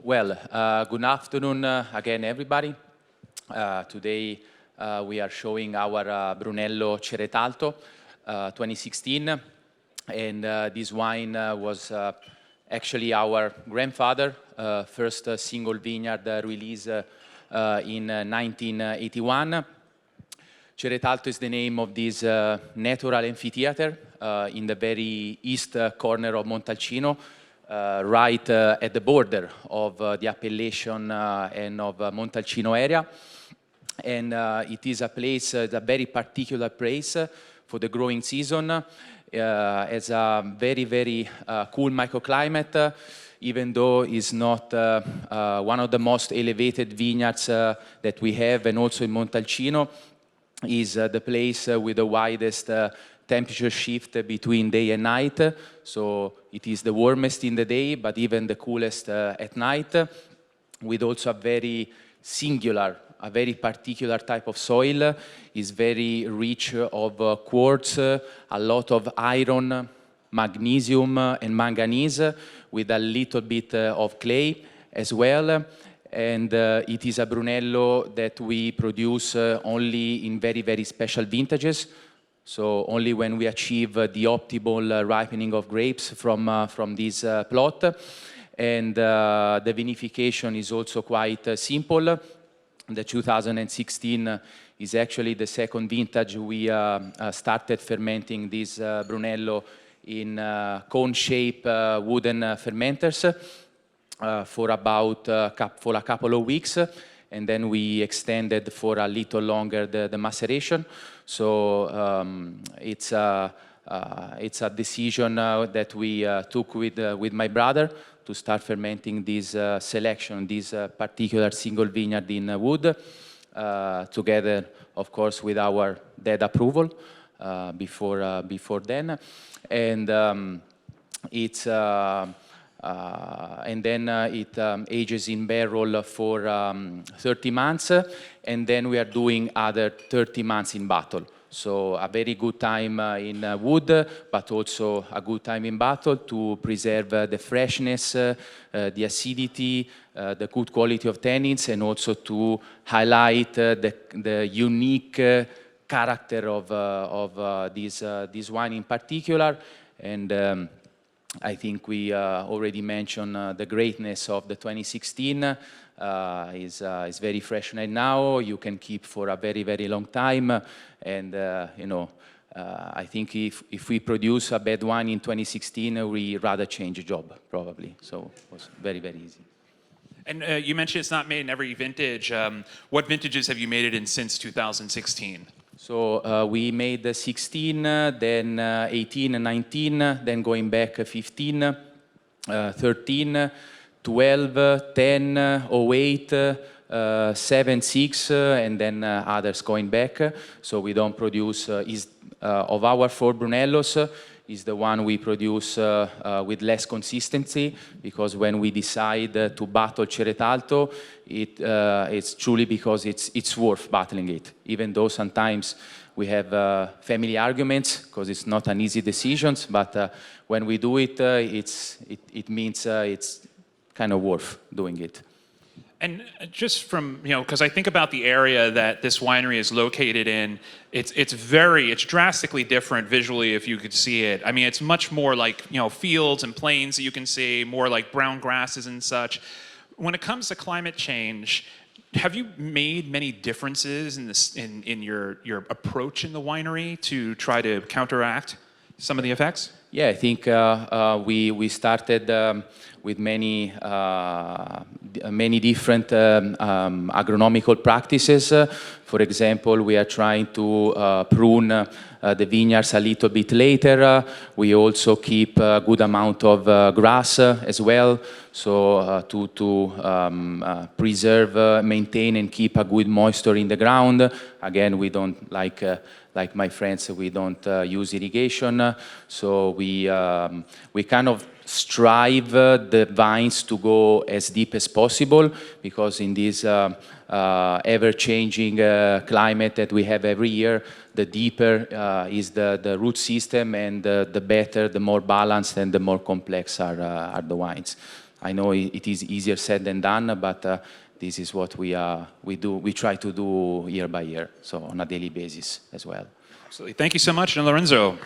Well, good afternoon again, everybody. Today we are showing our Brunello Cerretalto 2016. And this wine was actually our grandfather, first single vineyard release in 1981. Cerretalto is the name of this natural amphitheater in the very east corner of Montalcino, right at the border of the appellation and of Montalcino area. And it is a place, a very particular place for the growing season. It's a very, very cool microclimate, even though it's not one of the most elevated vineyards that we have, and also in Montalcino is the place with the widest temperature shift between day and night. So it is the warmest in the day, but even the coolest at night, with also a very singular, a very particular type of soil. Is very rich of quartz, a lot of iron, magnesium and manganese, with a little bit of clay as well. And it is a Brunello that we produce only in very, very special vintages. So only when we achieve the optimal ripening of grapes from this plot. And the vinification is also quite simple. The 2016 is actually the second vintage we started fermenting this Brunello in cone-shaped wooden fermenters for about for a couple of weeks, and then we extended for a little longer the maceration. So it's a decision that we took with my brother to start fermenting this selection, this particular single vineyard in wood, together, of course, with our dad approval before then. And it's and then it ages in barrel for 30 months, and then we are doing other 30 months in bottle. So a very good time in wood, but also a good time in bottle to preserve the freshness, the acidity, the good quality of tannins, and also to highlight the unique character of this wine in particular. And I think we already mentioned the greatness of the 2016. Is very fresh right now. You can keep for a very, very long time. And, you know, I think if we produce a bad wine in 2016, we rather change a job, probably. So it was very, very easy. And you mentioned it's not made in every vintage. What vintages have you made it in since 2016? So we made 16, then 18 and 19, then going back 15, 13, 12, 10, 08, 7, 6, and then others going back. So we don't produce, of our 4 Brunellos, is the one we produce with less consistency, because when we decide to bottle Cerretalto, it's truly because it's worth bottling it, even though sometimes we have family arguments, because it's not an easy decision, but when we do it, it means it's kind of worth doing it. And just from, you know, because I think about the area that this winery is located in, it's drastically different visually if you could see it. I mean, it's much more like, you know, fields and plains that you can see, more like brown grasses and such. When it comes to climate change, have you made many differences in your approach in the winery to try to counteract some of the effects? Yeah, I think we started with many different agronomical practices. For example, we are trying to prune the vineyards a little bit later. We also keep a good amount of grass as well, so to preserve, maintain, and keep a good moisture in the ground. Again, we don't like my friends, we don't use irrigation, so we kind of strive the vines to go as deep as possible, because in this ever-changing climate that we have every year, the deeper is the root system, and the better, the more balanced and the more complex are the wines. I know it is easier said than done, but this is what we try to do year by year, so on a daily basis as well. Absolutely. Thank you so much, Gianlorenzo.